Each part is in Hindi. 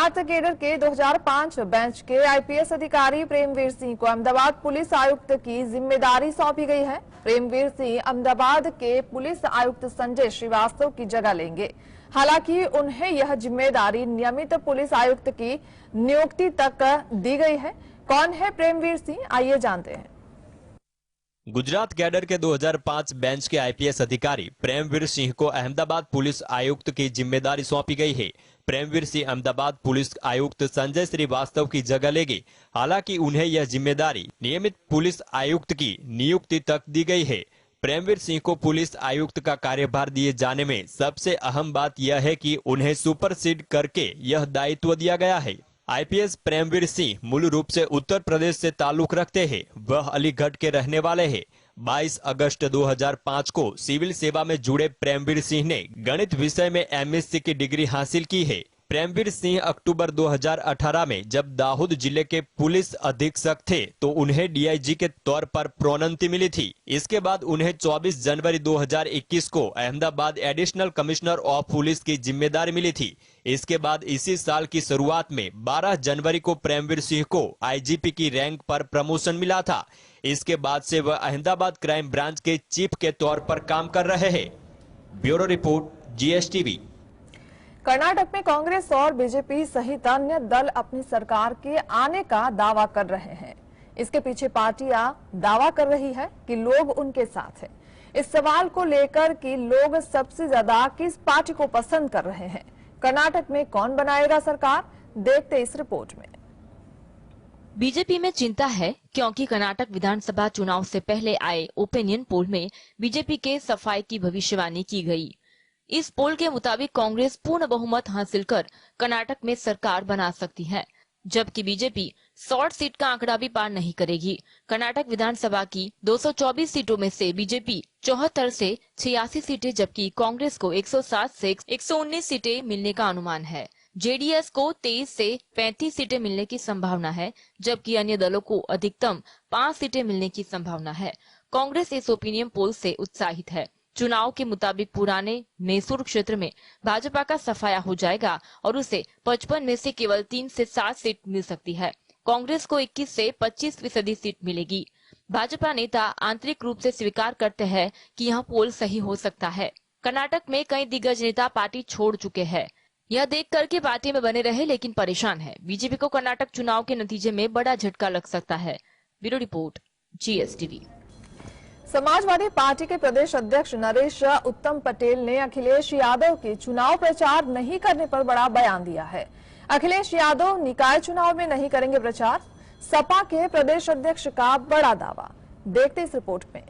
गुजरात कैडर के 2005 बैच के आईपीएस अधिकारी प्रेमवीर सिंह को अहमदाबाद पुलिस आयुक्त की जिम्मेदारी सौंपी गई है। प्रेमवीर सिंह अहमदाबाद के पुलिस आयुक्त संजय श्रीवास्तव की जगह लेंगे। हालांकि उन्हें यह जिम्मेदारी नियमित पुलिस आयुक्त की नियुक्ति तक दी गई है। कौन है प्रेमवीर सिंह, आइए जानते हैं। गुजरात कैडर के 2005 बेंच के आईपीएस अधिकारी प्रेमवीर सिंह को अहमदाबाद पुलिस आयुक्त की जिम्मेदारी सौंपी गई है। प्रेमवीर सिंह अहमदाबाद पुलिस आयुक्त संजय श्रीवास्तव की जगह लेंगे। हालांकि उन्हें यह जिम्मेदारी नियमित पुलिस आयुक्त की नियुक्ति तक दी गई है। प्रेमवीर सिंह को पुलिस आयुक्त का कार्यभार दिए जाने में सबसे अहम बात यह है कि उन्हें सुपरसीड करके यह दायित्व दिया गया है। आईपीएस प्रेमवीर सिंह मूल रूप से उत्तर प्रदेश से ताल्लुक रखते हैं। वह अलीगढ़ के रहने वाले हैं। 22 अगस्त 2005 को सिविल सेवा में जुड़े प्रेमवीर सिंह ने गणित विषय में एमएससी की डिग्री हासिल की है। प्रेमवीर सिंह अक्टूबर 2018 में जब दाहोद जिले के पुलिस अधीक्षक थे तो उन्हें डीआईजी के तौर पर प्रोन्नति मिली थी। इसके बाद उन्हें 24 जनवरी 2021 को Ahmedabad additional commissioner of police की जिम्मेदारी मिली थी। इसके बाद इसी साल की शुरुआत में 12 जनवरी को प्रेमवीर सिंह को आईजीपी की रैंक पर प्रमोशन मिला था। इसके बाद से वह अहमदाबाद क्राइम ब्रांच के चीफ के तौर पर काम कर रहे हैं। Bureau report, GSTV. कर्नाटक में कांग्रेस और बीजेपी सहित अन्य दल अपनी सरकार के आने का दावा कर रहे हैं। इसके पीछे पार्टियां दावा कर रही है कि लोग उनके साथ हैं। इस सवाल को लेकर कि लोग सबसे ज्यादा किस पार्टी को पसंद कर रहे हैं, कर्नाटक में कौन बनाएगा सरकार, देखते इस रिपोर्ट में। बीजेपी में चिंता है क्योंकि कर्नाटक विधानसभा चुनाव से पहले आए ओपिनियन पोल में बीजेपी के सफाई की भविष्यवाणी की गई। इस पोल के मुताबिक कांग्रेस पूर्ण बहुमत हासिल कर कर्नाटक में सरकार बना सकती है, जबकि बीजेपी 100 सीट का आंकड़ा भी पार नहीं करेगी। कर्नाटक विधानसभा की 224 सीटों में से बीजेपी 74 से 86 सीटें, जबकि कांग्रेस को 107 से 119 सीटें मिलने का अनुमान है। जेडीएस को 23 से 35 सीटें मिलने की संभावना है, जबकि अन्य दलों को अधिकतम 5 सीटें मिलने की संभावना है। कांग्रेस इस ओपिनियन पोल से उत्साहित है। चुनाव के मुताबिक पुराने मैसूर क्षेत्र में भाजपा का सफाया हो जाएगा और उसे 55 में से केवल 3 से 7 सीट मिल सकती है। कांग्रेस को 21 से 25% सीट मिलेगी। भाजपा नेता आंतरिक रूप से स्वीकार करते हैं कि यह पोल सही हो सकता है। कर्नाटक में कई दिग्गज नेता पार्टी छोड़ चुके हैं। यह देख कर के पार्टी में बने रहे लेकिन परेशान है। बीजेपी को कर्नाटक चुनाव के नतीजे में बड़ा झटका लग सकता है। Bureau report, GSTV. Samajwadi party के प्रदेश अध्यक्ष नरेश उत्तम पटेल ने अखिलेश यादव के चुनाव प्रचार नहीं करने पर बड़ा बयान दिया है। अखिलेश यादव निकाय चुनाव में नहीं करेंगे प्रचार, सपा के प्रदेश अध्यक्ष का बड़ा दावा, देखते इस रिपोर्ट में।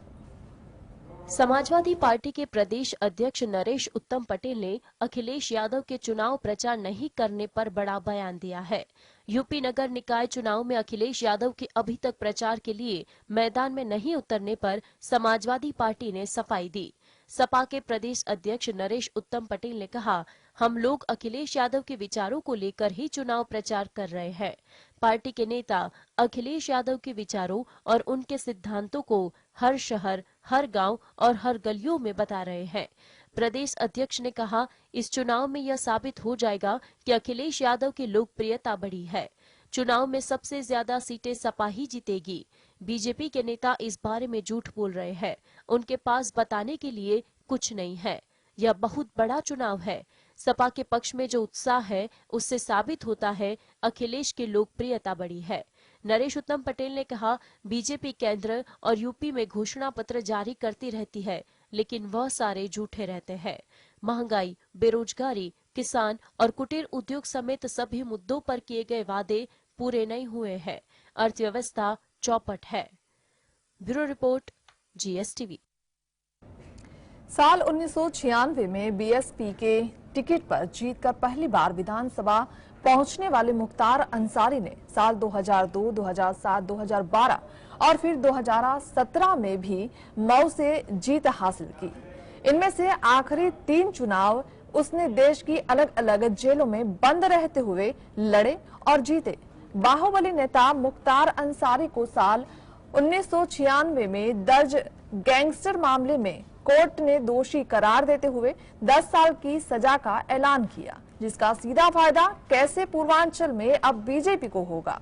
समाजवादी पार्टी के प्रदेश अध्यक्ष नरेश उत्तम पटेल ने अखिलेश यादव के चुनाव प्रचार नहीं करने पर बड़ा बयान दिया है। यूपी नगर निकाय चुनाव में अखिलेश यादव के अभी तक प्रचार के लिए मैदान में नहीं उतरने पर समाजवादी पार्टी ने सफाई दी। सपा के प्रदेश अध्यक्ष नरेश उत्तम पटेल ने कहा, हम लोग अखिलेश यादव के विचारों को लेकर ही चुनाव प्रचार कर रहे हैं। पार्टी के नेता अखिलेश यादव के विचारों और उनके सिद्धांतों को हर शहर, हर गांव और हर गलियों में बता रहे हैं। प्रदेश अध्यक्ष ने कहा, इस चुनाव में यह साबित हो जाएगा कि अखिलेश यादव की लोकप्रियता बढ़ी है। चुनाव में सबसे ज्यादा सीटें सपा ही जीतेगी। बीजेपी के नेता इस बारे में झूठ बोल रहे हैं। उनके पास बताने के लिए कुछ नहीं है। यह बहुत बड़ा चुनाव है। सपा के पक्ष में जो उत्साह है उससे साबित होता है अखिलेश की लोकप्रियता बढ़ी है। नरेश उत्तम पटेल ने कहा, बीजेपी केंद्र और यूपी में घोषणा पत्र जारी करती रहती है, लेकिन वह सारे झूठे रहते हैं। महंगाई, बेरोजगारी, किसान और कुटीर उद्योग समेत सभी मुद्दों पर किए गए वादे पूरे नहीं हुए हैं। अर्थव्यवस्था चौपट है। Bureau report, GSTV. साल 1996 में बीएसपी के टिकट पर जीतकर पहली बार विधानसभा पहुंचने वाले मुख्तार अंसारी ने साल 2002, 2007, 2012 और फिर 2017 में भी मऊ से जीत हासिल की। इनमें से आखिरी 3 चुनाव उसने देश की अलग अलग जेलों में बंद रहते हुए लड़े और जीते। बाहुबली नेता मुख्तार अंसारी को साल 1996 में दर्ज गैंगस्टर मामले में कोर्ट ने दोषी करार देते हुए 10 साल की सजा का ऐलान किया। जिसका सीधा फायदा कैसे पूर्वांचल में अब बीजेपी को होगा।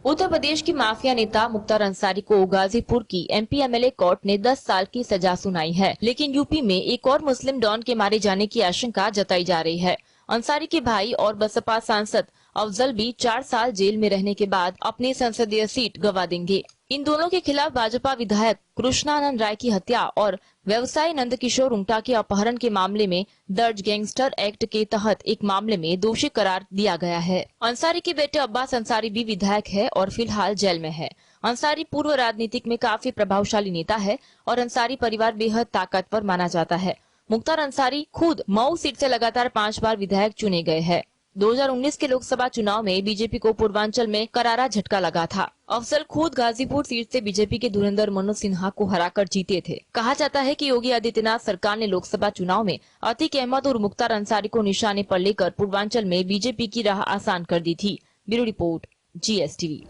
उत्तर प्रदेश की माफिया नेता मुख्तार अंसारी को गाजीपुर की एमपी एमएलए कोर्ट ने 10 साल की सजा सुनाई है, लेकिन यूपी में एक और मुस्लिम डॉन के मारे जाने की आशंका जताई जा रही है। अंसारी के भाई और बसपा सांसद अफजल भी 4 साल जेल में रहने के बाद अपनी संसदीय सीट गंवा देंगे। इन दोनों के खिलाफ भाजपा विधायक कृष्णानंद राय की हत्या और व्यवसायी नंदकिशोर उंगटा के अपहरण के मामले में दर्ज गैंगस्टर एक्ट के तहत एक मामले में दोषी करार दिया गया है। अंसारी के बेटे अब्बास अंसारी भी विधायक है और फिलहाल जेल में है। अंसारी पूर्व राजनीतिक में काफी प्रभावशाली नेता है और अंसारी परिवार बेहद ताकतवर माना जाता है। मुख्तार अंसारी खुद मऊ सीट से लगातार 5 बार विधायक चुने गए हैं। 2019 के लोकसभा चुनाव में बीजेपी को पूर्वांचल में करारा झटका लगा था। अफजल खुद गाजीपुर सीट से बीजेपी के धुरंधर मनोज सिन्हा को हराकर जीते थे। कहा जाता है कि योगी आदित्यनाथ सरकार ने लोकसभा चुनाव में अतीक अहमद और मुख्तार अंसारी को निशाने पर लेकर पूर्वांचल में बीजेपी की राह आसान कर दी थी। Bureau report, GSTV।